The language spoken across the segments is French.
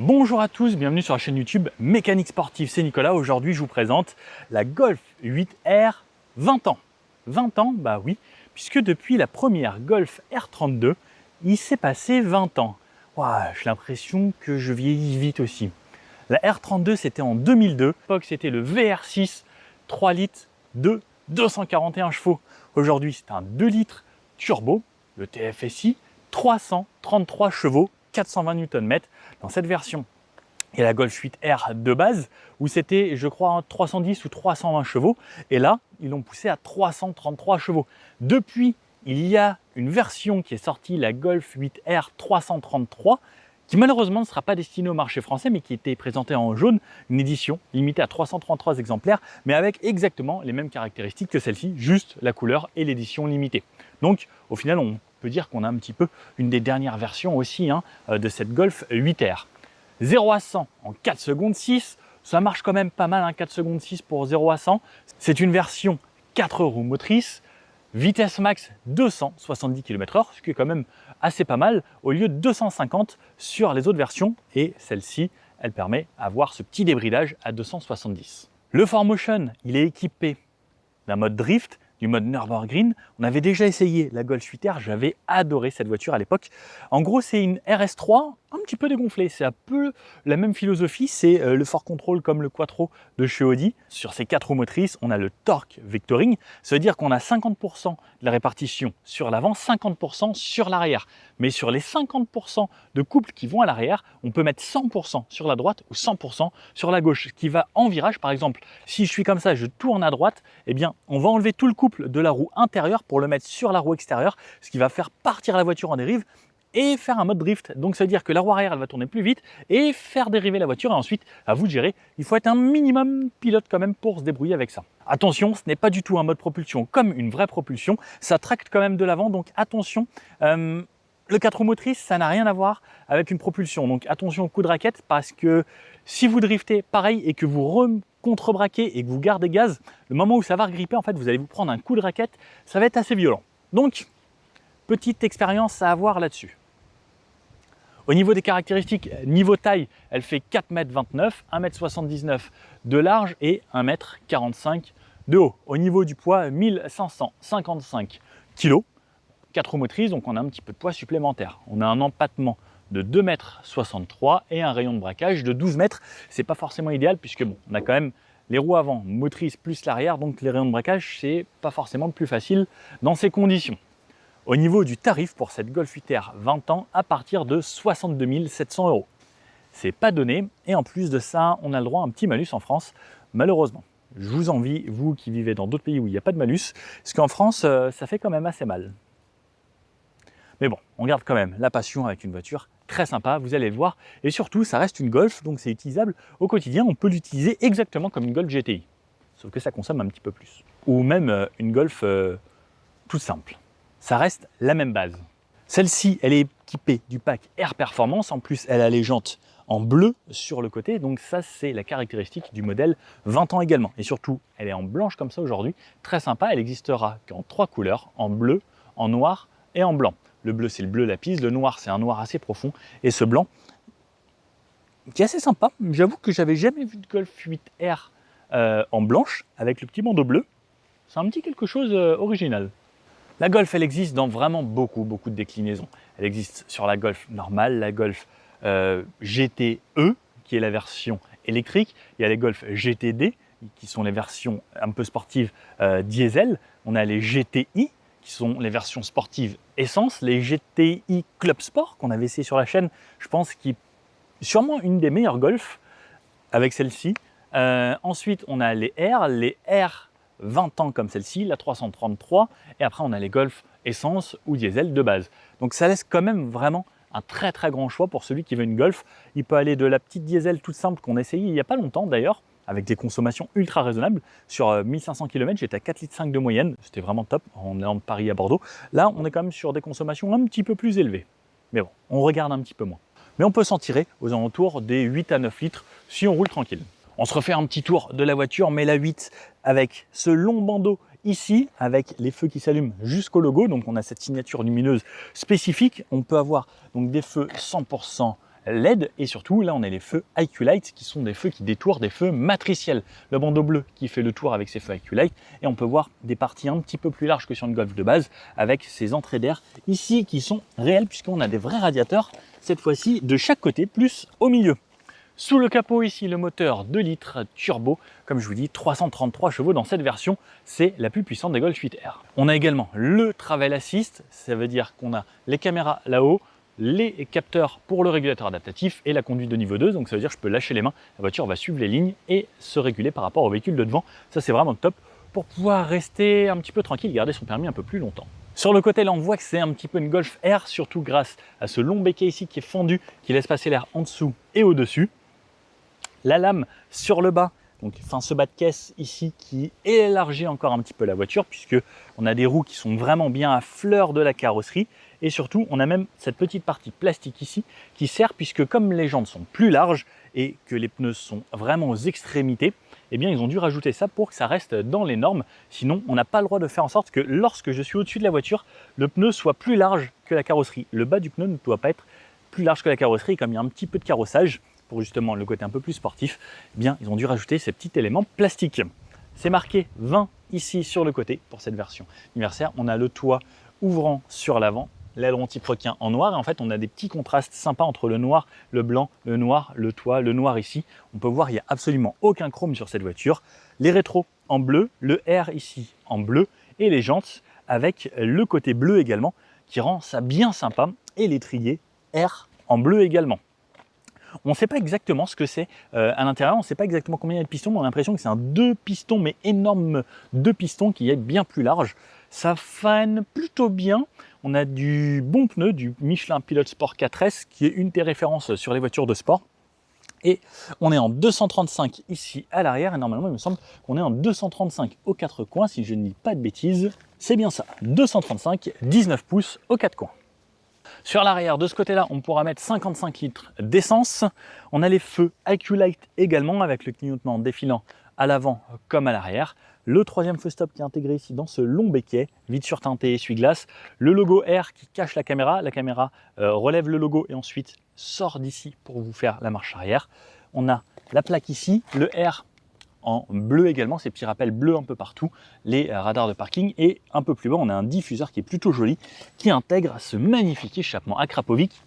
Bonjour à tous, bienvenue sur la chaîne YouTube Mécanique Sportive, c'est Nicolas. Aujourd'hui, je vous présente la Golf 8R 20 ans. 20 ans, bah oui, puisque depuis la première Golf R32, il s'est passé 20 ans. Ouah, j'ai l'impression que je vieillis vite aussi. La R32, c'était en 2002. À l'époque, c'était le VR6 3 litres de 241 chevaux. Aujourd'hui, c'est un 2 litres turbo, le TFSI, 333 chevaux, 420 Nm. Dans cette version, il y a la Golf 8R de base, où c'était, je crois, 310 ou 320 chevaux. Et là, ils l'ont poussé à 333 chevaux. Depuis, il y a une version qui est sortie, la Golf 8R 333, qui malheureusement ne sera pas destinée au marché français, mais qui était présentée en jaune, une édition limitée à 333 exemplaires, mais avec exactement les mêmes caractéristiques que celle-ci, juste la couleur et l'édition limitée. Donc, au final, on peut dire qu'on a un petit peu une des dernières versions aussi de cette Golf 8R. 0 à 100 en 4 secondes 6, ça marche quand même pas mal, 4 secondes 6 pour 0 à 100. C'est une version 4 roues motrices, vitesse max 270 km/h, ce qui est quand même assez pas mal, au lieu de 250 sur les autres versions. Et celle-ci, elle permet d'avoir ce petit débridage à 270. Le 4Motion, il est équipé d'un mode drift, du mode Nürburgring. On avait déjà essayé la Golf 8R, j'avais adoré cette voiture à l'époque. En gros, c'est une RS3 un petit peu dégonflée. C'est un peu la même philosophie, c'est le 4Control comme le Quattro de chez Audi. Sur ces 4 roues motrices, on a le torque vectoring. Ça veut dire qu'on a 50% de la répartition sur l'avant, 50% sur l'arrière. Mais sur les 50% de couple qui vont à l'arrière, on peut mettre 100% sur la droite ou 100% sur la gauche. Ce qui va en virage, par exemple, si je suis comme ça, je tourne à droite, eh bien, on va enlever tout le couple de la roue intérieure pour le mettre sur la roue extérieure, ce qui va faire partir la voiture en dérive et faire un mode drift. Donc ça veut dire que la roue arrière, elle va tourner plus vite et faire dériver la voiture. Et ensuite, à vous de gérer. Il faut être un minimum pilote quand même pour se débrouiller avec ça. Attention, ce n'est pas du tout un mode propulsion comme une vraie propulsion. Ça tracte quand même de l'avant, donc attention. Le 4 roues motrices, ça n'a rien à voir avec une propulsion. Donc attention au coup de raquette, parce que si vous driftez pareil et que vous contrebraquez et que vous gardez gaz, le moment où ça va regripper, en fait, vous allez vous prendre un coup de raquette, ça va être assez violent. Donc, petite expérience à avoir là-dessus. Au niveau des caractéristiques, niveau taille, elle fait 4,29 m, 1,79 m de large et 1,45 m de haut. Au niveau du poids, 1555 kg, 4 roues motrices, donc on a un petit peu de poids supplémentaire. On a un empattement de 2,63 m et un rayon de braquage de 12 mètres. C'est pas forcément idéal puisque bon, on a quand même les roues avant motrices plus l'arrière, donc les rayons de braquage, c'est pas forcément le plus facile dans ces conditions. Au niveau du tarif pour cette Golf 8R 20 ans, à partir de 62 700 €. C'est pas donné, et en plus de ça, on a le droit à un petit malus en France, malheureusement. Je vous envie, vous qui vivez dans d'autres pays où il n'y a pas de malus, parce qu'en France, ça fait quand même assez mal. Mais bon, on garde quand même la passion avec une voiture très sympa, vous allez le voir. Et surtout, ça reste une Golf, donc c'est utilisable au quotidien. On peut l'utiliser exactement comme une Golf GTI, sauf que ça consomme un petit peu plus. Ou même une Golf toute simple. Ça reste la même base. Celle-ci, elle est équipée du pack Air Performance. En plus, elle a les jantes en bleu sur le côté. Donc ça, c'est la caractéristique du modèle 20 ans également. Et surtout, elle est en blanche comme ça aujourd'hui. Très sympa. Elle existera qu'en 3 couleurs, en bleu, en noir et en blanc. Le bleu, c'est le bleu lapis. Le noir, c'est un noir assez profond. Et ce blanc, qui est assez sympa. J'avoue que j'avais jamais vu de Golf 8R en blanche avec le petit bandeau bleu. C'est un petit quelque chose original. La Golf, elle existe dans vraiment beaucoup de déclinaisons. Elle existe sur la Golf normale, la Golf GTE, qui est la version électrique. Il y a les Golf GTD, qui sont les versions un peu sportives diesel. On a les GTI, qui sont les versions sportives essence. Les GTI Club Sport, qu'on avait essayé sur la chaîne, je pense qui est sûrement une des meilleures Golf avec celle-ci. Ensuite, on a les R 20 ans comme celle-ci, la 333, et après on a les Golf essence ou diesel de base. Donc ça laisse quand même vraiment un très grand choix pour celui qui veut une Golf. Il peut aller de la petite diesel toute simple qu'on a essayé il n'y a pas longtemps d'ailleurs, avec des consommations ultra raisonnables. Sur 1500 km, j'étais à 4,5 litres de moyenne, c'était vraiment top en allant de Paris à Bordeaux. Là, on est quand même sur des consommations un petit peu plus élevées. Mais bon, on regarde un petit peu moins. Mais on peut s'en tirer aux alentours des 8 à 9 litres si on roule tranquille. On se refait un petit tour de la voiture, mais la 8 avec ce long bandeau ici, avec les feux qui s'allument jusqu'au logo. Donc on a cette signature lumineuse spécifique. On peut avoir donc des feux 100% LED et surtout là on a les feux IQ Light qui sont des feux qui détourent, des feux matriciels. Le bandeau bleu qui fait le tour avec ses feux IQ Light et on peut voir des parties un petit peu plus larges que sur une Golf de base avec ces entrées d'air ici qui sont réelles puisqu'on a des vrais radiateurs cette fois-ci de chaque côté plus au milieu. Sous le capot ici, le moteur 2 litres turbo, comme je vous dis, 333 chevaux dans cette version, c'est la plus puissante des Golf 8R. On a également le Travel Assist, ça veut dire qu'on a les caméras là-haut, les capteurs pour le régulateur adaptatif et la conduite de niveau 2, donc ça veut dire que je peux lâcher les mains, la voiture va suivre les lignes et se réguler par rapport au véhicule de devant. Ça c'est vraiment top pour pouvoir rester un petit peu tranquille, garder son permis un peu plus longtemps. Sur le côté là on voit que c'est un petit peu une Golf R, surtout grâce à ce long béquet ici qui est fendu, qui laisse passer l'air en dessous et au-dessus. La lame sur le bas, donc ce bas de caisse ici qui élargit encore un petit peu la voiture puisque on a des roues qui sont vraiment bien à fleur de la carrosserie et surtout on a même cette petite partie plastique ici qui sert puisque comme les jantes sont plus larges et que les pneus sont vraiment aux extrémités, eh bien ils ont dû rajouter ça pour que ça reste dans les normes. Sinon on n'a pas le droit de faire en sorte que lorsque je suis au-dessus de la voiture, le pneu soit plus large que la carrosserie. Le bas du pneu ne doit pas être plus large que la carrosserie, comme il y a un petit peu de carrossage pour justement le côté un peu plus sportif, eh bien ils ont dû rajouter ces petits éléments plastiques. C'est marqué 20 ici sur le côté pour cette version anniversaire. On a le toit ouvrant sur l'avant, l'aileron type requin en noir et en fait on a des petits contrastes sympas entre le noir, le blanc, le noir, le toit, le noir ici. On peut voir il n'y a absolument aucun chrome sur cette voiture. Les rétros en bleu, le R ici en bleu et les jantes avec le côté bleu également qui rend ça bien sympa et l'étrier R en bleu également. On ne sait pas exactement ce que c'est à l'intérieur, on ne sait pas exactement combien il y a de pistons, mais on a l'impression que c'est un 2 pistons, mais énorme 2 pistons qui est bien plus large. Ça fane plutôt bien. On a du bon pneu, du Michelin Pilot Sport 4S, qui est une des références sur les voitures de sport. Et on est en 235 ici à l'arrière, et normalement il me semble qu'on est en 235 aux 4 coins, si je ne dis pas de bêtises. C'est bien ça, 235, 19 pouces aux 4 coins. Sur l'arrière, de ce côté-là, on pourra mettre 55 litres d'essence. On a les feux IQ Light également, avec le clignotement défilant à l'avant comme à l'arrière. Le troisième feu stop qui est intégré ici dans ce long béquet, vitre surteintée essuie-glace. Le logo R qui cache la caméra relève le logo et ensuite sort d'ici pour vous faire la marche arrière. On a la plaque ici, le R en bleu également, ces petits rappels bleus un peu partout, les radars de parking, et un peu plus bas on a un diffuseur qui est plutôt joli, qui intègre ce magnifique échappement Akrapovic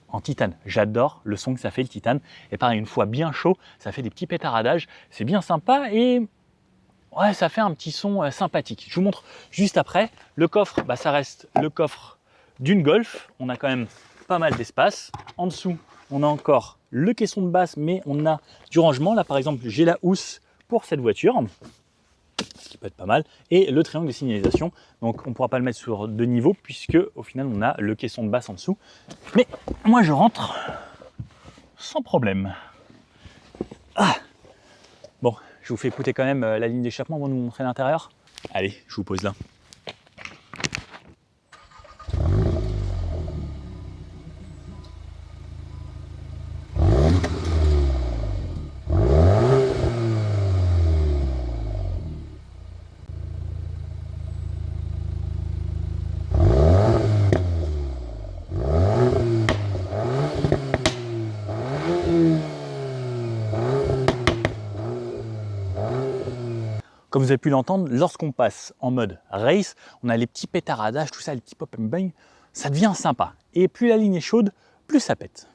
en titane. J'adore le son que ça fait le titane, et pareil une fois bien chaud, ça fait des petits pétaradages, c'est bien sympa et ouais, ça fait un petit son sympathique. Je vous montre juste après. Le coffre, ça reste le coffre d'une Golf, on a quand même pas mal d'espace. En dessous, on a encore le caisson de basse, mais on a du rangement. Là, par exemple, j'ai la housse pour cette voiture, ce qui peut être pas mal, et le triangle de signalisation. Donc, on ne pourra pas le mettre sur 2 niveaux, puisque au final, on a le caisson de basse en dessous. Mais moi, je rentre sans problème. Bon, je vous fais écouter quand même la ligne d'échappement avant de vous montrer l'intérieur. Allez, je vous pose là. Comme vous avez pu l'entendre, lorsqu'on passe en mode race, on a les petits pétaradages, tout ça, les petits pop and bang, ça devient sympa. Et plus la ligne est chaude, plus ça pète.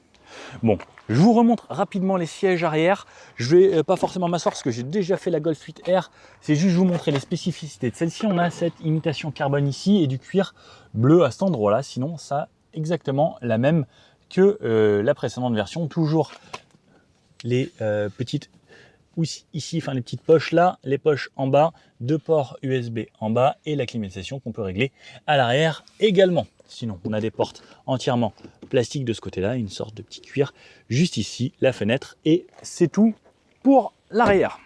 Bon, je vous remontre rapidement les sièges arrière. Je vais pas forcément m'asseoir parce que j'ai déjà fait la Golf 8R. C'est juste vous montrer les spécificités de celle-ci. On a cette imitation carbone ici et du cuir bleu à cet endroit-là. Sinon, ça exactement la même que la précédente version. Toujours les petites ici, les petites poches là, les poches en bas, 2 ports USB en bas et la climatisation qu'on peut régler à l'arrière également. Sinon, on a des portes entièrement plastiques de ce côté-là, une sorte de petit cuir juste ici, la fenêtre, et c'est tout pour l'arrière.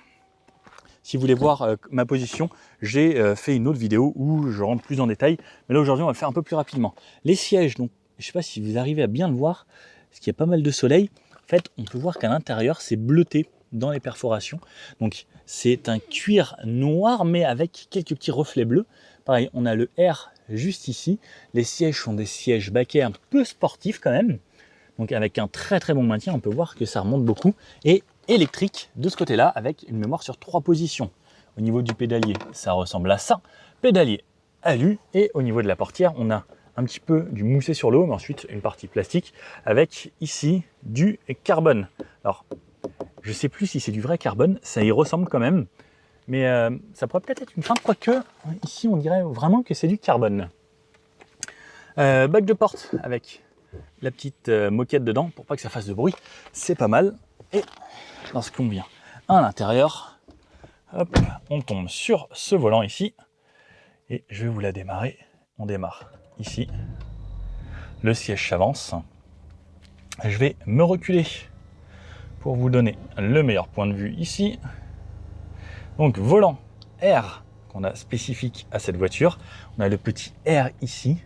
Si vous voulez voir ma position, j'ai fait une autre vidéo où je rentre plus en détail, mais là aujourd'hui on va le faire un peu plus rapidement. Les sièges, donc je ne sais pas si vous arrivez à bien le voir, parce qu'il y a pas mal de soleil. En fait, on peut voir qu'à l'intérieur c'est bleuté dans les perforations. Donc c'est un cuir noir mais avec quelques petits reflets bleus. Pareil, on a le R juste ici. Les sièges sont des sièges baquets un peu sportifs quand même. Donc avec un très très bon maintien, on peut voir que ça remonte beaucoup. Et électrique de ce côté-là, avec une mémoire sur 3 positions. Au niveau du pédalier, ça ressemble à ça. Pédalier alu, et au niveau de la portière, on a un petit peu du moussé sur le haut, mais ensuite une partie plastique avec ici du carbone. Alors, je sais plus si c'est du vrai carbone, ça y ressemble quand même, mais ça pourrait peut-être être une feinte, quoique ici on dirait vraiment que c'est du carbone. Bac de porte avec la petite moquette dedans pour pas que ça fasse de bruit, c'est pas mal. Et lorsqu'on vient à l'intérieur, hop, on tombe sur ce volant ici, et je vais vous la démarrer. On démarre ici, le siège s'avance. Je vais me reculer pour vous donner le meilleur point de vue ici. Donc volant R qu'on a spécifique à cette voiture. On a le petit R ici.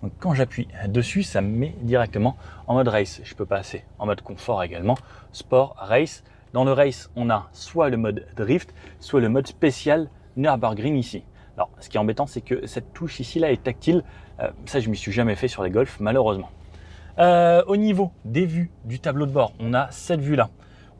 Donc quand j'appuie dessus, ça me met directement en mode race. Je peux passer en mode confort également, sport, race. Dans le race, on a soit le mode drift, soit le mode spécial Nürburgring ici. Alors, ce qui est embêtant, c'est que cette touche ici là est tactile. Ça, je ne m'y suis jamais fait sur les Golf, malheureusement. Au niveau des vues du tableau de bord, on a cette vue là.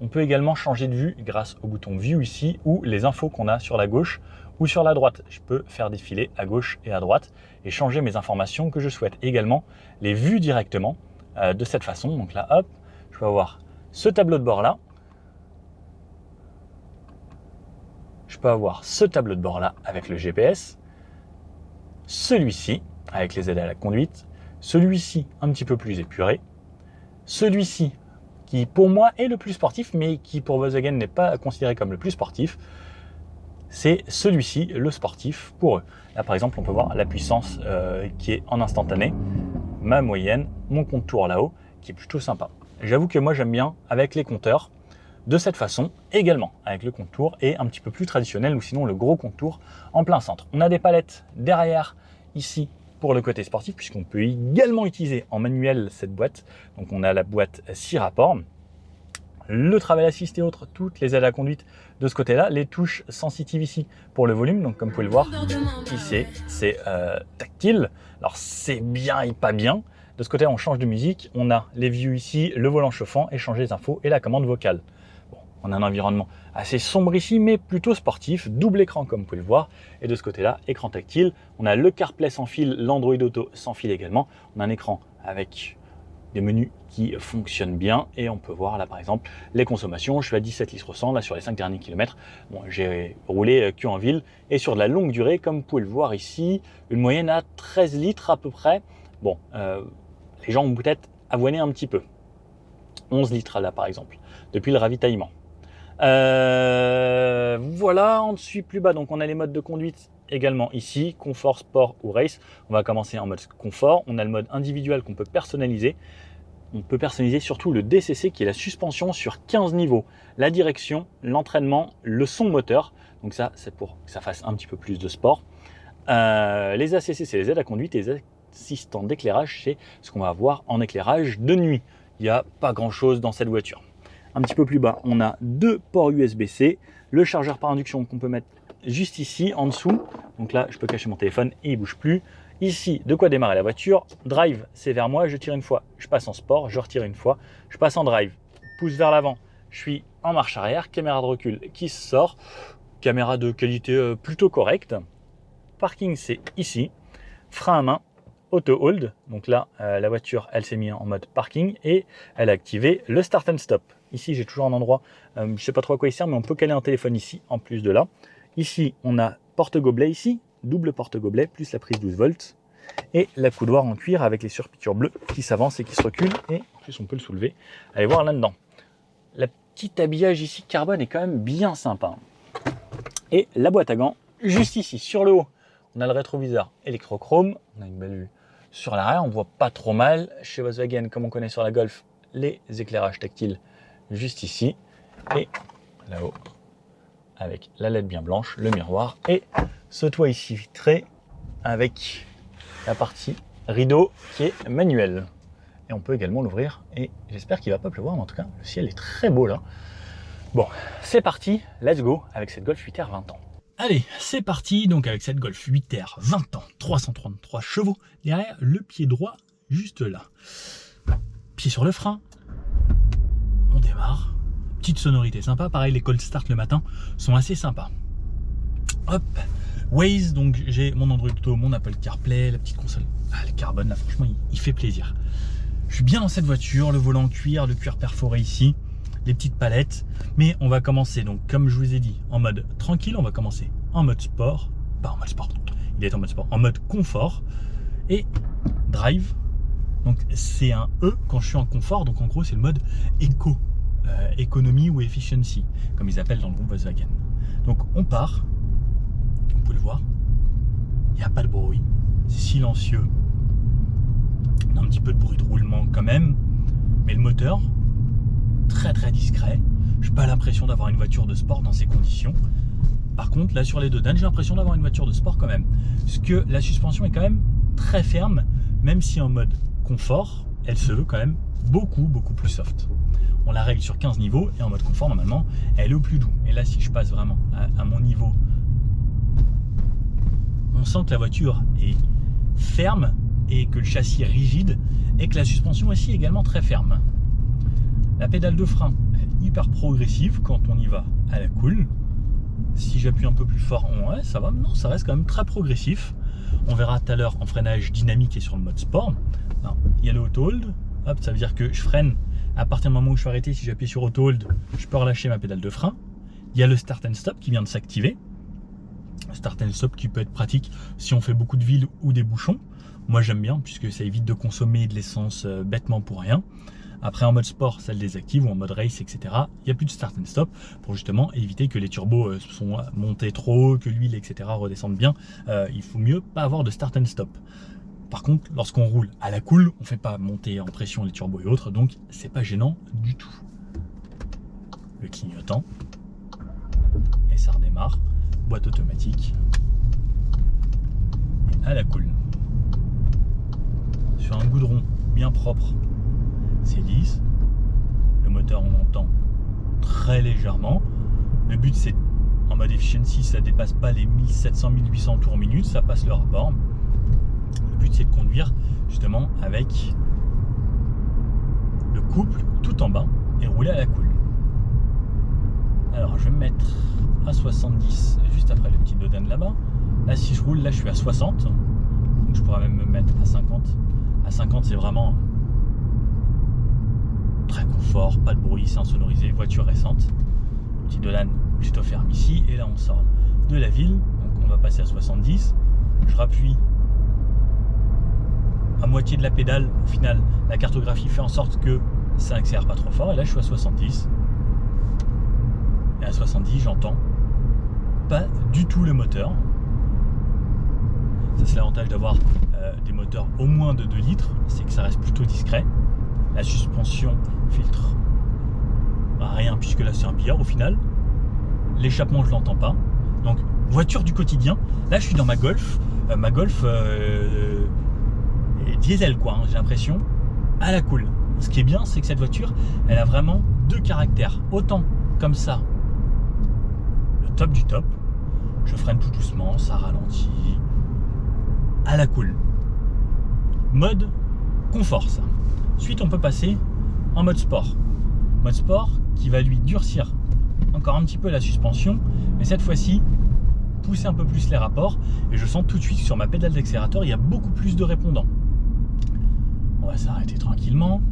On peut également changer de vue grâce au bouton View ici, ou les infos qu'on a sur la gauche ou sur la droite. Je peux faire défiler à gauche et à droite et changer mes informations que je souhaite. Également les vues directement de cette façon. Donc là, hop, je peux avoir ce tableau de bord là. Je peux avoir ce tableau de bord là avec le GPS, celui-ci avec les aides à la conduite, celui-ci un petit peu plus épuré, celui-ci qui pour moi est le plus sportif mais qui pour Volkswagen n'est pas considéré comme le plus sportif, c'est celui-ci, le sportif pour eux. Là par exemple on peut voir la puissance qui est en instantané, ma moyenne, mon contour là-haut qui est plutôt sympa. J'avoue que moi j'aime bien avec les compteurs, de cette façon également, avec le contour et un petit peu plus traditionnel ou sinon le gros contour en plein centre. On a des palettes derrière ici pour le côté sportif puisqu'on peut également utiliser en manuel cette boîte. Donc on a la boîte 6 rapports, le travel assist et autres, toutes les aides à la conduite de ce côté-là, les touches sensitives ici pour le volume. Donc comme vous pouvez le voir, ici c'est tactile. Alors c'est bien et pas bien. De ce côté on change de musique, on a les views ici, le volant chauffant, échanger les infos et la commande vocale. On a un environnement assez sombre ici, mais plutôt sportif, double écran comme vous pouvez le voir. Et de ce côté-là, écran tactile. On a le CarPlay sans fil, l'Android Auto sans fil également. On a un écran avec des menus qui fonctionnent bien. Et on peut voir là par exemple les consommations. Je suis à 17 litres au 100 là sur les 5 derniers kilomètres. Bon, j'ai roulé que en ville et sur de la longue durée, comme vous pouvez le voir ici, une moyenne à 13 litres à peu près. Bon, les gens ont peut-être avoiné un petit peu. 11 litres là par exemple, depuis le ravitaillement. Voilà, ensuite plus bas, donc on a les modes de conduite également ici, confort, sport ou race. On va commencer en mode confort. On a le mode individuel qu'on peut personnaliser. On peut personnaliser surtout le DCC qui est la suspension sur 15 niveaux, la direction, l'entraînement, le son moteur. Donc ça, c'est pour que ça fasse un petit peu plus de sport. Les ACC, c'est les aides à conduite, et les assistants d'éclairage, c'est ce qu'on va avoir en éclairage de nuit. Il n'y a pas grand chose dans cette voiture. Un petit peu plus bas, on a 2 ports USB-C, le chargeur par induction qu'on peut mettre juste ici, en dessous. Donc là, je peux cacher mon téléphone et il ne bouge plus. Ici, de quoi démarrer la voiture. Drive, c'est vers moi, je tire une fois, je passe en sport, je retire une fois, je passe en drive. Pouce vers l'avant, je suis en marche arrière, caméra de recul qui sort, caméra de qualité plutôt correcte. Parking, c'est ici. Frein à main, auto hold. Donc là, la voiture, elle s'est mise en mode parking et elle a activé le start and stop. Ici, j'ai toujours un endroit, je ne sais pas trop à quoi il sert, mais on peut caler un téléphone ici, en plus de là. Ici, on a porte-gobelet ici, double porte-gobelet, plus la prise 12 volts. Et la coudoir en cuir avec les surpiqûres bleues qui s'avancent et qui se reculent. Et en plus, on peut le soulever. Allez voir là-dedans. La petite habillage ici, carbone, est quand même bien sympa. Et la boîte à gants, juste ici, sur le haut. On a le rétroviseur électrochrome. On a une belle vue sur l'arrière, on ne voit pas trop mal. Chez Volkswagen, comme on connaît sur la Golf, les éclairages tactiles juste ici et là-haut avec la LED bien blanche, le miroir et ce toit ici vitré avec la partie rideau qui est manuelle. Et on peut également l'ouvrir et j'espère qu'il ne va pas pleuvoir, mais en tout cas le ciel est très beau là. Bon, c'est parti, let's go avec cette Golf 8R 20 ans. Allez, c'est parti donc avec cette Golf 8R 20 ans, 333 chevaux derrière le pied droit juste là. pied sur le frein, on démarre, petite sonorité sympa, pareil les cold start le matin sont assez sympas. Hop, Waze, donc j'ai mon Android Auto, mon Apple CarPlay, la petite console, le carbone là franchement il fait plaisir. Je suis bien dans cette voiture, le volant en cuir, le cuir perforé ici, les petites palettes, mais on va commencer donc comme je vous ai dit en mode tranquille, on va commencer en mode sport, pas en mode sport, il est en mode sport, en mode confort et drive. Donc c'est un E quand je suis en confort, donc en gros c'est le mode éco, économie ou efficiency, comme ils appellent dans le groupe Volkswagen. Donc on part, vous pouvez le voir, il n'y a pas de bruit, c'est silencieux, on a un petit peu de bruit de roulement quand même, mais le moteur, très très discret, je n'ai pas l'impression d'avoir une voiture de sport dans ces conditions. Par contre là sur les deux dames, j'ai l'impression d'avoir une voiture de sport quand même, parce que la suspension est quand même très ferme, même si en mode confort, elle se veut quand même beaucoup plus soft. On la règle sur 15 niveaux et en mode confort normalement elle est au plus doux. Et là si je passe vraiment à mon niveau, on sent que la voiture est ferme et que le châssis est rigide et que la suspension aussi est également très ferme. La pédale de frein est hyper progressive quand on y va à la cool. Si j'appuie un peu plus fort, ouais, ça va, non, ça reste quand même très progressif. On verra tout à l'heure en freinage dynamique et sur le mode sport. Alors, il y a le auto hold, hop, ça veut dire que je freine à partir du moment où je suis arrêté. Si j'appuie sur auto hold, je peux relâcher ma pédale de frein. Il y a le start and stop qui vient de s'activer. Start and stop qui peut être pratique si on fait beaucoup de villes ou des bouchons. Moi j'aime bien puisque ça évite de consommer de l'essence bêtement pour rien. Après en mode sport ça le désactive, ou en mode race etc. Il n'y a plus de start and stop pour justement éviter que les turbos sont montés trop haut, que l'huile etc. redescende bien. Il faut mieux pas avoir de start and stop. Par contre lorsqu'on roule à la cool, on ne fait pas monter en pression les turbos et autres, donc c'est pas gênant du tout. Le clignotant et ça redémarre. Boîte automatique et à la cool. Sur un goudron bien propre, c'est lisse. Le moteur on entend très légèrement. Le but c'est en mode efficiency, ça dépasse pas les 1700-1800 tours minute, ça passe le rapport. Le but c'est de conduire justement avec le couple tout en bas et rouler à la cool. Alors je vais me mettre à 70 juste après le petit dodan là-bas. Là si je roule, là je suis à 60, donc je pourrais même me mettre à 50. À 50 c'est vraiment très confort, pas de bruit, c'est insonorisé, voiture récente. Petit dodan plutôt ferme ici, et là on sort de la ville, donc on va passer à 70. Je rappuie à moitié de la pédale, au final la cartographie fait en sorte que ça accélère pas trop fort, et là je suis à 70. Et à 70 j'entends pas du tout le moteur. Ça c'est l'avantage d'avoir des moteurs au moins de 2 litres, c'est que ça reste plutôt discret. La suspension filtre rien puisque là c'est un billard au final. L'échappement je l'entends pas. Donc voiture du quotidien. Là je suis dans ma Golf, diesel quoi, hein, j'ai l'impression, à la cool. Ce qui est bien c'est que cette voiture elle a vraiment 2 caractères. Autant comme ça, le top du top, je freine tout doucement, ça ralentit, à la cool. Mode confort ça. Ensuite on peut passer en mode sport. Mode sport qui va lui durcir encore un petit peu la suspension, mais cette fois-ci pousser un peu plus les rapports, et je sens tout de suite sur ma pédale d'accélérateur il y a beaucoup plus de répondants. On va s'arrêter tranquillement,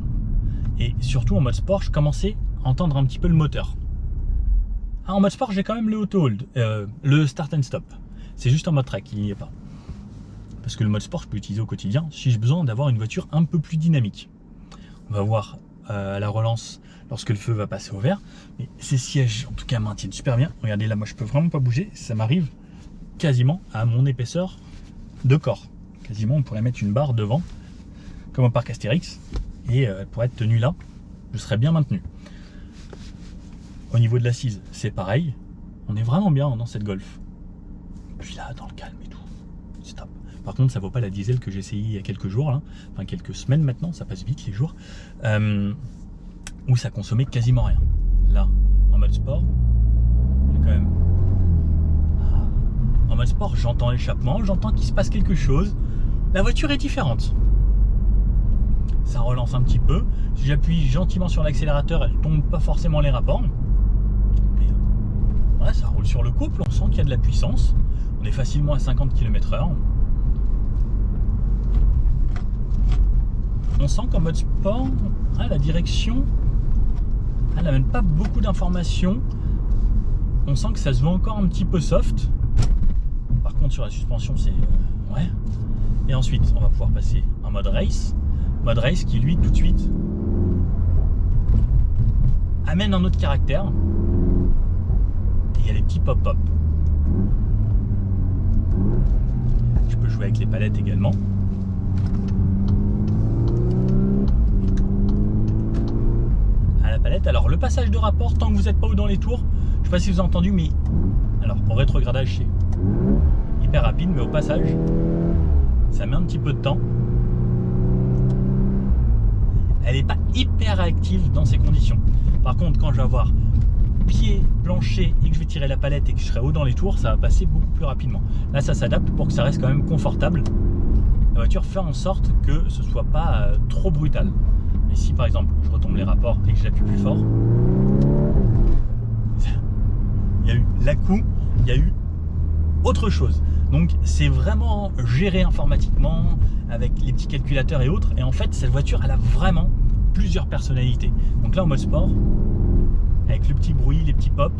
et surtout en mode sport je commençais à entendre un petit peu le moteur. En mode sport j'ai quand même le auto hold, le start and stop. C'est juste en mode track qu'il n'y est pas. Parce que le mode sport je peux l'utiliser au quotidien si j'ai besoin d'avoir une voiture un peu plus dynamique. On va voir à la relance lorsque le feu va passer au vert, mais ces sièges en tout cas maintiennent super bien. Regardez là, moi je peux vraiment pas bouger, ça m'arrive quasiment à mon épaisseur de corps. Quasiment on pourrait mettre une barre devant comme au parc Astérix, et pour être tenu là je serais bien maintenu. Au niveau de l'assise c'est pareil, on est vraiment bien dans cette Golf. Puis là dans le calme et tout, c'est top. Par contre ça vaut pas la diesel que j'ai essayé il y a quelques jours là, enfin quelques semaines maintenant, ça passe vite les jours, où ça consommait quasiment rien. Là en mode sport j'ai quand même, en mode sport j'entends l'échappement, j'entends qu'il se passe quelque chose, la voiture est différente, ça relance un petit peu. Si j'appuie gentiment sur l'accélérateur, elle tombe pas forcément les rapports. Mais ouais, ça roule sur le couple, on sent qu'il y a de la puissance. On est facilement à 50 km/h. On sent qu'en mode sport, la direction, elle n'amène pas beaucoup d'informations. On sent que ça se voit encore un petit peu soft. Par contre, sur la suspension, c'est... ouais. Et ensuite, on va pouvoir passer en mode race. Mode race qui, lui, tout de suite, amène un autre caractère. Et il y a les petits pop-up. Je peux jouer avec les palettes également. À la palette, alors le passage de rapport, tant que vous n'êtes pas dans les tours, je ne sais pas si vous avez entendu, mais alors au rétrogradage, c'est hyper rapide, mais au passage, ça met un petit peu de temps. Elle n'est pas hyper active dans ces conditions. Par contre, quand je vais avoir pied, plancher et que je vais tirer la palette et que je serai haut dans les tours, ça va passer beaucoup plus rapidement. Là, ça s'adapte pour que ça reste quand même confortable. La voiture fait en sorte que ce ne soit pas trop brutal. Mais si par exemple, je retombe les rapports et que je l'appuie plus fort, il y a eu l'à-coup, il y a eu autre chose. Donc c'est vraiment géré informatiquement avec les petits calculateurs et autres. Et en fait, cette voiture, elle a vraiment plusieurs personnalités. Donc là, en mode sport, avec le petit bruit, les petits pops.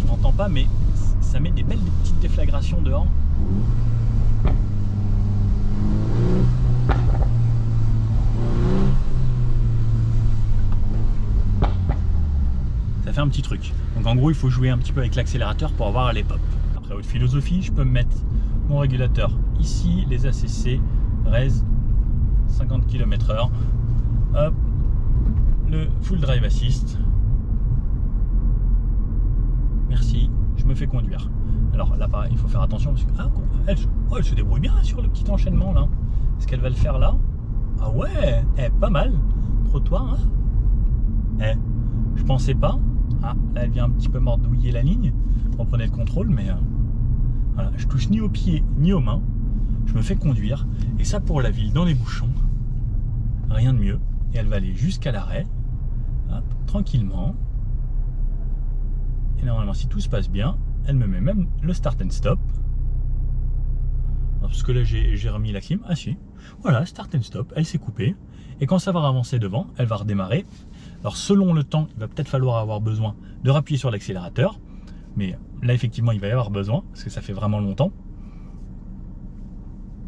On n'entend pas, mais ça met des belles petites déflagrations dehors. Ça fait un petit truc. Donc en gros, il faut jouer un petit peu avec l'accélérateur pour avoir les pops. Après, haute philosophie, je peux me mettre mon régulateur ici, les ACC, RES, 50 km/h. Hop, le full drive assist. Merci, je me fais conduire. Alors là, pareil, il faut faire attention parce que elle se débrouille bien sur le petit enchaînement là. Est-ce qu'elle va le faire là? Ah ouais, pas mal. Trottoir, hein. Je pensais pas. Ah, là, elle vient un petit peu mordouiller la ligne. Reprenez le contrôle, mais voilà, je touche ni aux pieds ni aux mains. Je me fais conduire. Et ça, pour la ville, dans les bouchons, rien de mieux. Et elle va aller jusqu'à l'arrêt, tranquillement. Et normalement, si tout se passe bien, elle me met même le start and stop. Alors, parce que là, j'ai remis la clim. Ah si, voilà, start and stop. Elle s'est coupée. Et quand ça va avancer devant, elle va redémarrer. Alors, selon le temps, il va peut-être falloir avoir besoin de rappuyer sur l'accélérateur. Mais là, effectivement, il va y avoir besoin, parce que ça fait vraiment longtemps.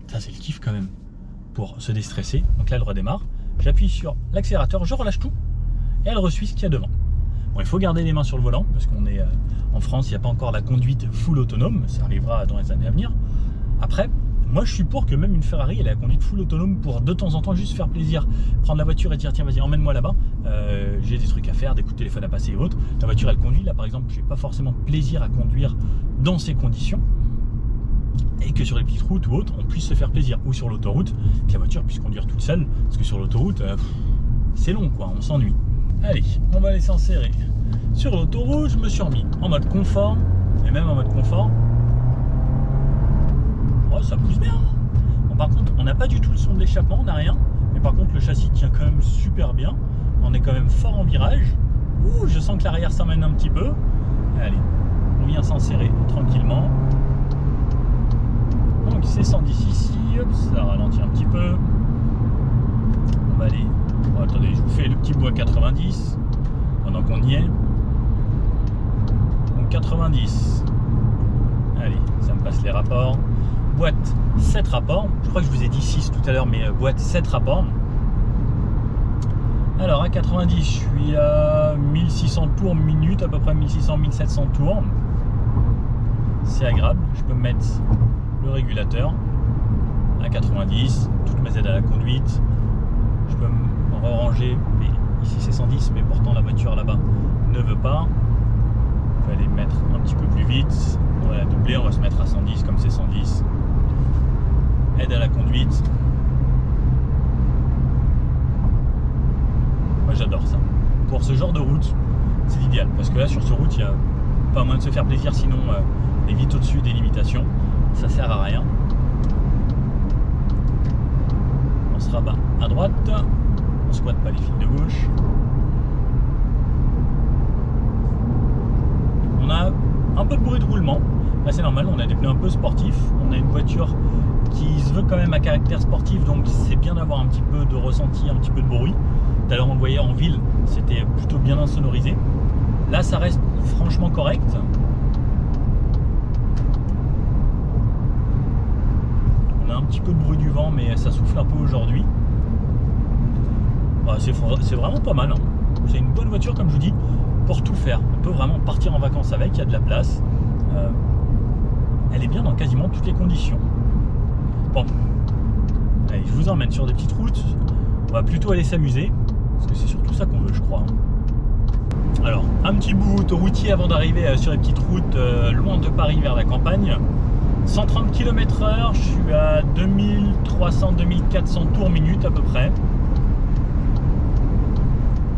Ça, c'est le kiff quand même, pour se déstresser. Donc là, elle redémarre. J'appuie sur l'accélérateur, je relâche tout, et elle resuit ce qu'il y a devant. Bon, il faut garder les mains sur le volant, parce qu'on est en France, il n'y a pas encore la conduite full autonome. Ça arrivera dans les années à venir. Après, moi, je suis pour que même une Ferrari, elle ait la conduite full autonome pour de temps en temps juste faire plaisir. Prendre la voiture et dire, tiens, vas-y, emmène-moi là-bas. J'ai des trucs à faire, des coups de téléphone à passer et autres. La voiture, elle conduit. Là, par exemple, j'ai pas forcément de plaisir à conduire dans ces conditions. Et que sur les petites routes ou autres, on puisse se faire plaisir. Ou sur l'autoroute, que la voiture puisse conduire toute seule. Parce que sur l'autoroute, c'est long, quoi. On s'ennuie. Allez, on va aller s'insérer sur l'autoroute. Je me suis remis en mode confort. Et même en mode confort, ça pousse bien. Bon, par contre, on n'a pas du tout le son de l'échappement, on n'a rien. Mais par contre, le châssis tient quand même super bien. On est quand même fort en virage. Ouh, je sens que l'arrière s'emmène un petit peu. Allez, on vient s'insérer tranquillement. Donc c'est 110 ici, hop, ça ralentit un petit peu. On va aller. Bon, attendez, je vous fais le petit bout à 90 pendant qu'on y est. Donc 90. Allez, ça me passe les rapports. Boîte 7 rapports. Je crois que je vous ai dit 6 tout à l'heure, mais boîte 7 rapports. Alors à 90, je suis à 1600 tours minute, à peu près 1600-1700 tours. C'est agréable. Je peux mettre le régulateur à 90, toutes mes aides à la conduite. Je peux me ranger, mais ici c'est 110, mais pourtant la voiture là-bas ne veut pas. On va aller mettre un petit peu plus vite. On va la doubler, on va se mettre à 110 comme c'est 110. Aide à la conduite. Moi j'adore ça. Pour ce genre de route, c'est l'idéal. Parce que là sur ce route, il n'y a pas moyen de se faire plaisir, sinon on est vite au-dessus des limitations. Ça sert à rien. rabat à droite. On squatte pas les fils de gauche. On a un peu de bruit de roulement. Là c'est normal, on a des pneus un peu sportifs. On a une voiture qui se veut quand même à caractère sportif, donc c'est bien d'avoir un petit peu de ressenti, un petit peu de bruit. Tout à l'heure on le voyait en ville, c'était plutôt bien insonorisé. Là ça reste franchement correct. On a un petit peu de bruit du vent, mais ça souffle un peu aujourd'hui. Bah, c'est vraiment pas mal, hein. C'est une bonne voiture comme je vous dis pour tout faire. On peut vraiment partir en vacances avec, il y a de la place. Elle est bien dans quasiment toutes les conditions. Bon, allez, je vous emmène sur des petites routes. On va plutôt aller s'amuser, parce que c'est surtout ça qu'on veut, je crois. Alors, un petit bout autoroutier avant d'arriver sur les petites routes loin de Paris vers la campagne. 130 km/h, je suis à 2300-2400 tours minute à peu près.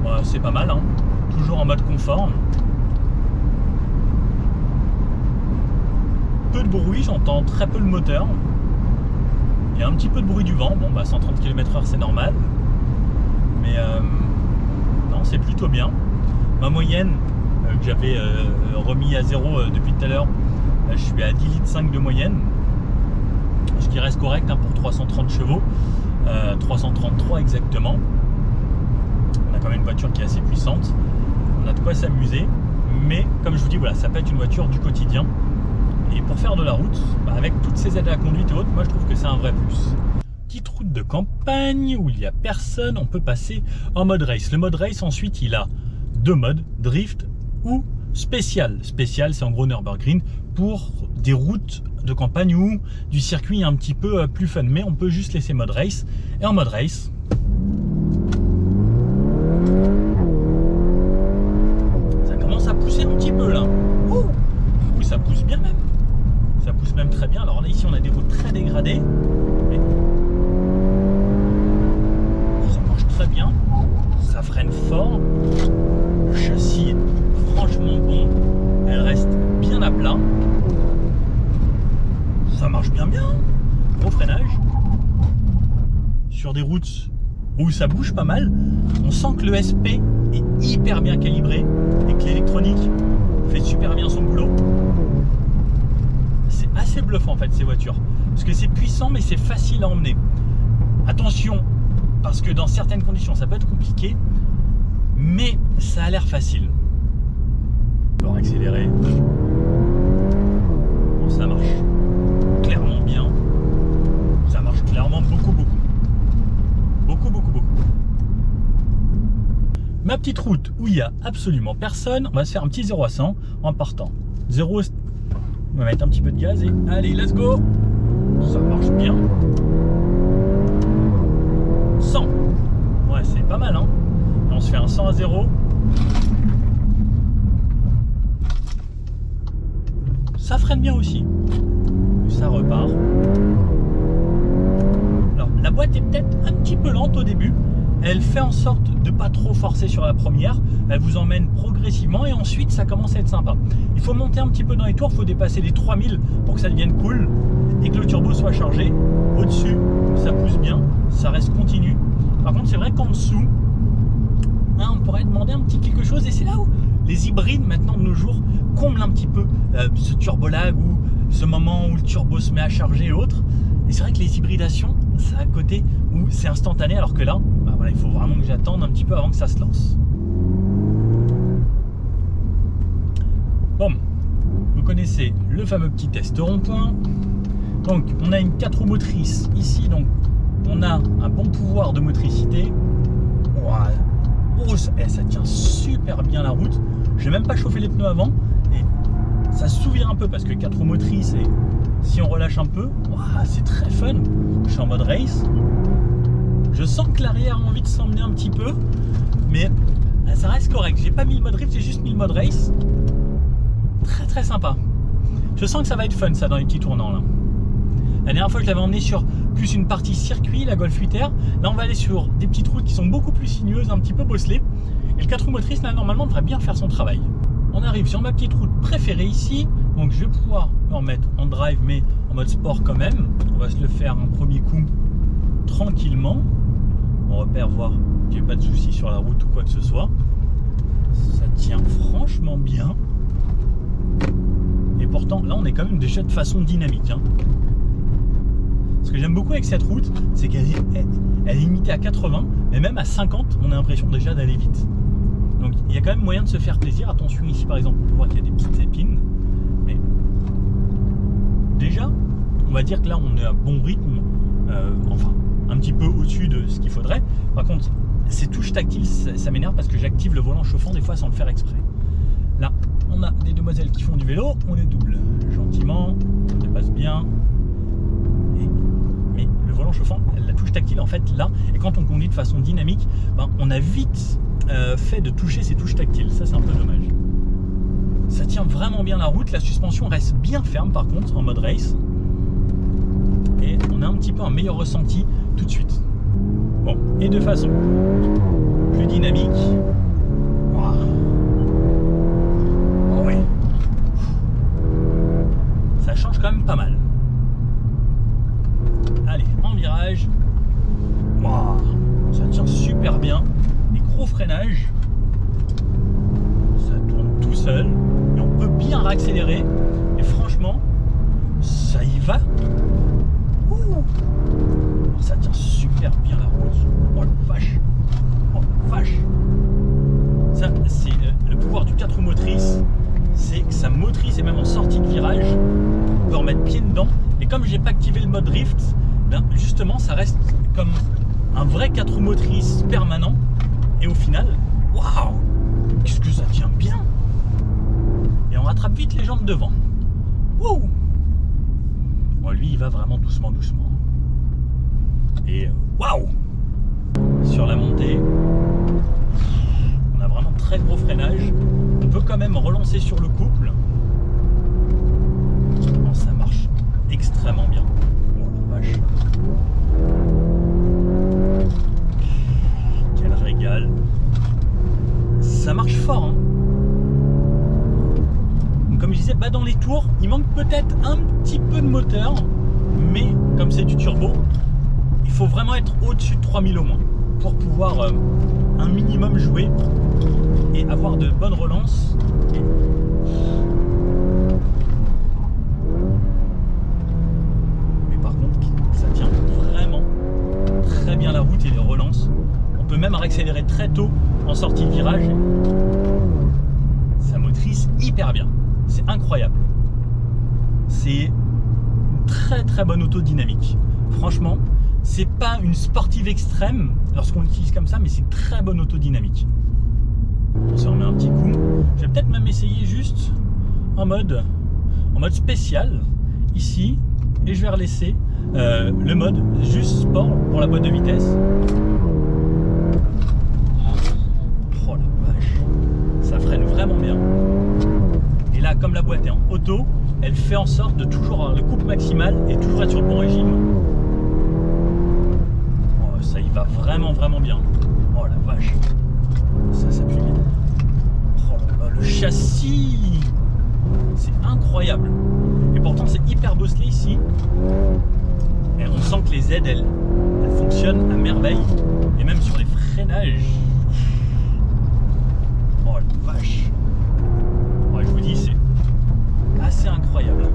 Bon, c'est pas mal, hein. Toujours en mode confort. Peu de bruit, j'entends très peu le moteur. Il y a un petit peu de bruit du vent. Bon, bah 130 km/h c'est normal. Mais non, c'est plutôt bien. Ma moyenne que j'avais remis à 0 depuis tout à l'heure, je suis à 10,5 litres de moyenne. Ce qui reste correct, hein, pour 330 chevaux. 333 exactement. On a quand même une voiture qui est assez puissante. On a de quoi s'amuser. Mais comme je vous dis, voilà, ça peut être une voiture du quotidien. Et pour faire de la route, bah avec toutes ces aides à la conduite et autres, moi je trouve que c'est un vrai plus. Petite route de campagne où il n'y a personne, on peut passer en mode race. Le mode race ensuite il a deux modes, drift ou spécial. Spécial c'est en gros Nürburgring pour des routes de campagne où du circuit est un petit peu plus fun. Mais on peut juste laisser mode race. Et en mode race, ça commence à pousser un petit peu là. Ouh, ça pousse bien même. Ça pousse même très bien. Alors là ici on a des routes très dégradées, mais ça marche très bien. Ça freine fort. Le châssis est franchement bon. Elle reste bien à plat. Ça marche bien. Gros freinage. Sur des routes où ça bouge pas mal, on sent que le SP est hyper bien calibré et que l'électronique fait super bien son boulot. C'est assez bluffant en fait ces voitures, parce que c'est puissant mais c'est facile à emmener. Attention, parce que dans certaines conditions ça peut être compliqué, mais ça a l'air facile. Alors accélérer, bon, ça marche clairement bien, ça marche clairement beaucoup. Ma petite route où il n'y a absolument personne, on va se faire un petit 0 à 100 en partant. 0, on va mettre un petit peu de gaz et allez, let's go. Ça marche bien. 100. Ouais, c'est pas mal, hein. Et on se fait un 100 à 0. Ça freine bien aussi. Ça repart. Alors, la boîte est peut-être un petit peu lente au début. Elle fait en sorte de pas trop forcer sur la première. Elle vous emmène progressivement et ensuite ça commence à être sympa. Il faut monter un petit peu dans les tours, il faut dépasser les 3000 pour que ça devienne cool et que le turbo soit chargé. Au-dessus, ça pousse bien, ça reste continu. Par contre, c'est vrai qu'en dessous, hein, on pourrait demander un petit quelque chose et c'est là où les hybrides maintenant de nos jours comblent un petit peu ce turbo lag ou ce moment où le turbo se met à charger et autres. Et c'est vrai que les hybridations, ça a un côté où c'est instantané, alors que là, bah voilà, il faut vraiment que j'attende un petit peu avant que ça se lance. Bon, vous connaissez le fameux petit test rond-point. Donc, on a une 4 roues motrices ici, donc on a un bon pouvoir de motricité. Wow. Oh, ça tient super bien la route. Je n'ai même pas chauffé les pneus avant et ça se souvient un peu parce que 4 roues motrices et si on relâche un peu, wow, c'est très fun. Je suis en mode race. Je sens que l'arrière a envie de s'emmener un petit peu, mais ça reste correct. J'ai pas mis le mode drift, j'ai juste mis le mode race. Très sympa. Je sens que ça va être fun ça dans les petits tournants là. La dernière fois je l'avais emmené sur plus une partie circuit, la Golf 8R. Là on va aller sur des petites routes qui sont beaucoup plus sinueuses, un petit peu bosselées. Et le 4 roues motrices là normalement devrait bien faire son travail. On arrive sur ma petite route préférée ici. Donc je vais pouvoir me remettre en drive mais en mode sport quand même. On va se le faire un premier coup tranquillement. mon repère, voir qu'il n'y a pas de soucis sur la route ou quoi que ce soit. Ça tient franchement bien. Et pourtant, là, on est quand même déjà de façon dynamique. Hein. Ce que j'aime beaucoup avec cette route, c'est qu'elle est limitée à 80, mais même à 50, on a l'impression déjà d'aller vite. Donc, il y a quand même moyen de se faire plaisir. Attention, ici, par exemple, on peut voir qu'il y a des petites épines. Mais déjà, on va dire que là, on est à bon rythme. Enfin, un petit peu au-dessus de ce qu'il faudrait. Par contre, ces touches tactiles, ça m'énerve parce que j'active le volant chauffant des fois sans le faire exprès. Là, on a des demoiselles qui font du vélo, on les double gentiment, on dépasse bien. Mais le volant chauffant, la touche tactile en fait là, et quand on conduit de façon dynamique, ben, on a vite fait de toucher ces touches tactiles. Ça, c'est un peu dommage. Ça tient vraiment bien la route, la suspension reste bien ferme par contre en mode race. Et on a un petit peu un meilleur ressenti tout de suite. Bon, et de façon plus dynamique. Wow. Oh oui. Ça change quand même pas mal. Allez, en virage. Wow. Ça tient super bien. Les gros freinages. Ça tourne tout seul. Et on peut bien réaccélérer. Et franchement, ça y va. Alors ça tient super bien la route. Oh la vache. Oh la vache. Ça, c'est le pouvoir du 4 roues motrices. C'est que ça motrice et même en sortie de virage, on peut remettre pied dedans. Et comme j'ai pas activé le mode drift, ben justement ça reste comme un vrai 4 roues motrices permanent. Et au final, waouh, qu'est-ce que ça tient bien. Et on rattrape vite les gens de devant. Wouh. Bon, lui, il va vraiment doucement, doucement. Et waouh! Sur la montée, on a vraiment très gros freinage. On peut quand même relancer sur le couple. Bon, ça marche extrêmement bien. Oh la vache! Quel régal! Ça marche fort, hein? Comme je disais, bah dans les tours, il manque peut-être un petit peu de moteur, mais comme c'est du turbo, il faut vraiment être au-dessus de 3000 au moins pour pouvoir un minimum jouer et avoir de bonnes relances. Mais par contre, ça tient vraiment très bien la route et les relances. On peut même réaccélérer très tôt en sortie de virage. Ça motrice hyper bien. C'est incroyable. C'est une très très bonne auto dynamique. Franchement, c'est pas une sportive extrême lorsqu'on l'utilise comme ça, mais c'est une très bonne auto dynamique. On se remet un petit coup. Je vais peut-être même essayer juste en mode spécial ici, et je vais relaisser le mode juste sport pour la boîte de vitesse. Oh la vache, ça freine vraiment bien. Et là, comme la boîte est en auto, elle fait en sorte de toujours avoir le couple maximal et toujours être sur le bon régime. Oh, ça y va vraiment vraiment bien. Oh la vache. Ça s'appuie bien. Oh là là, le châssis, c'est incroyable. Et pourtant c'est hyper bosselé ici. Et on sent que les aides, elles fonctionnent à merveille. Et même sur les freinages. Oh la vache. Je vous dis, c'est assez incroyable.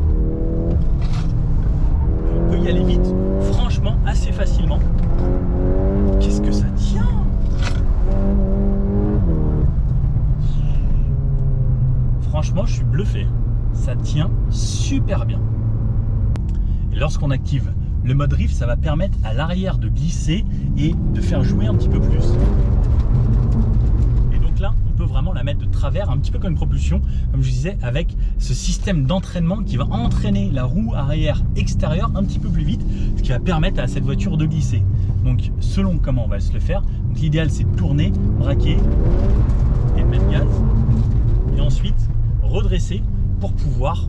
On peut y aller vite, franchement, assez facilement. Qu'est-ce que ça tient? Franchement, je suis bluffé. Ça tient super bien. Et lorsqu'on active le mode drift, ça va permettre à l'arrière de glisser et de faire jouer un petit peu plus. Là, on peut vraiment la mettre de travers, un petit peu comme une propulsion, comme je disais, avec ce système d'entraînement qui va entraîner la roue arrière extérieure un petit peu plus vite, ce qui va permettre à cette voiture de glisser. Donc, selon comment on va se le faire, l'idéal c'est de tourner, braquer et de mettre gaz, et ensuite redresser pour pouvoir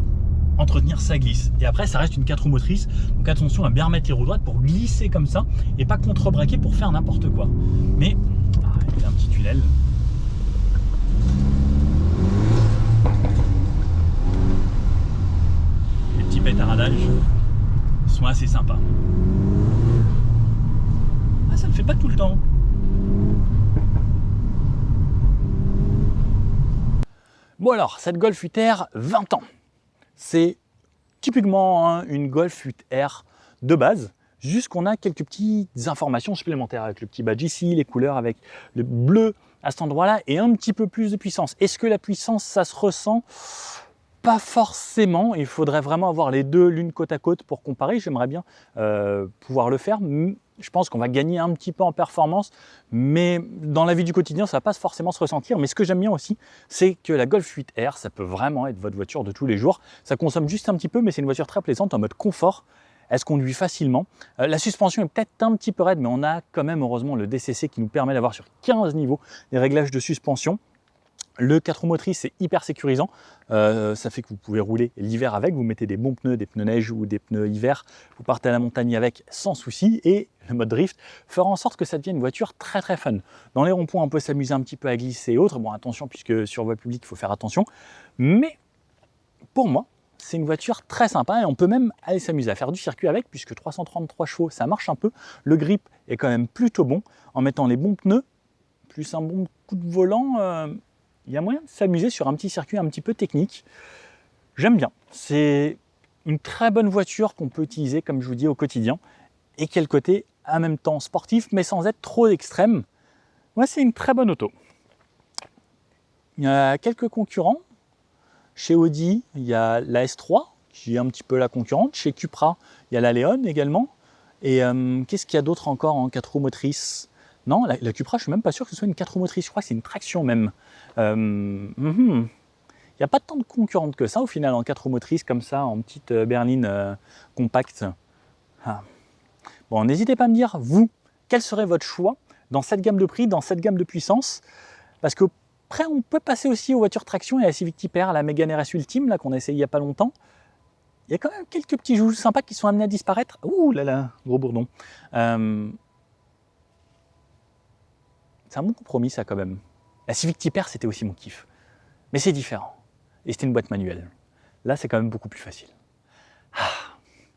entretenir sa glisse. Et après, ça reste une 4 roues motrices, donc attention à bien remettre les roues droites pour glisser comme ça et pas contre-braquer pour faire n'importe quoi. Mais il y a un petit tunnel. Les petits pétaradages sont assez sympas. Ah, ça ne le fait pas tout le temps. Bon alors, cette Golf 8R, 20 ans. C'est typiquement une Golf 8R de base, juste qu'on a quelques petites informations supplémentaires avec le petit badge ici, les couleurs avec le bleu à cet endroit-là et un petit peu plus de puissance. Est-ce que la puissance, ça se ressent? Pas forcément, il faudrait vraiment avoir les deux l'une côte à côte pour comparer. J'aimerais bien pouvoir le faire. Je pense qu'on va gagner un petit peu en performance, mais dans la vie du quotidien, ça ne va pas forcément se ressentir. Mais ce que j'aime bien aussi, c'est que la Golf 8R, ça peut vraiment être votre voiture de tous les jours. Ça consomme juste un petit peu, mais c'est une voiture très plaisante en mode confort. Elle se conduit facilement. La suspension est peut-être un petit peu raide, mais on a quand même heureusement le DCC qui nous permet d'avoir sur 15 niveaux des réglages de suspension. Le 4 roues motrices, c'est hyper sécurisant. Ça fait que vous pouvez rouler l'hiver avec. Vous mettez des bons pneus, des pneus neige ou des pneus hiver. Vous partez à la montagne avec sans souci. Et le mode drift fera en sorte que ça devienne une voiture très très fun. Dans les ronds-points, on peut s'amuser un petit peu à glisser et autres. Bon, attention, puisque sur voie publique, il faut faire attention. Mais pour moi, c'est une voiture très sympa et on peut même aller s'amuser à faire du circuit avec, puisque 333 chevaux, ça marche un peu. Le grip est quand même plutôt bon. En mettant les bons pneus, plus un bon coup de volant, il y a moyen de s'amuser sur un petit circuit un petit peu technique. J'aime bien. C'est une très bonne voiture qu'on peut utiliser, comme je vous dis, au quotidien et qui a le côté en même temps sportif, mais sans être trop extrême. Ouais, c'est une très bonne auto. Il y a quelques concurrents. Chez Audi, il y a la S3, qui est un petit peu la concurrente. Chez Cupra, il y a la Leon également. Et qu'est-ce qu'il y a d'autre encore en 4 roues motrices? Non, la Cupra, je suis même pas sûr que ce soit une 4 roues motrices. Je crois que c'est une traction même. Il n'y a pas tant de concurrentes que ça au final en 4 roues motrices comme ça, en petite berline compacte. Ah. Bon, n'hésitez pas à me dire, vous, quel serait votre choix dans cette gamme de prix, dans cette gamme de puissance? Parce que après, on peut passer aussi aux voitures traction et à la Civic Type R, à la Mégane RS Ultime, là qu'on a essayé il n'y a pas longtemps. Il y a quand même quelques petits joujoux sympas qui sont amenés à disparaître. Ouh là là, gros bourdon. C'est un bon compromis ça quand même. La Civic Type R, c'était aussi mon kiff. Mais c'est différent. Et c'était une boîte manuelle. Là, c'est quand même beaucoup plus facile. Ah,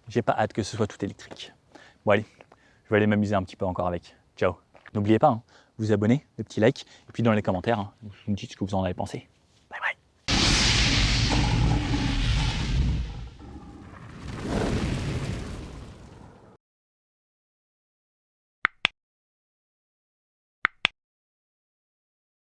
j'ai pas hâte que ce soit tout électrique. Bon allez, je vais aller m'amuser un petit peu encore avec. Ciao. N'oubliez pas, vous abonner, le petit like, et puis dans les commentaires, vous me dites ce que vous en avez pensé.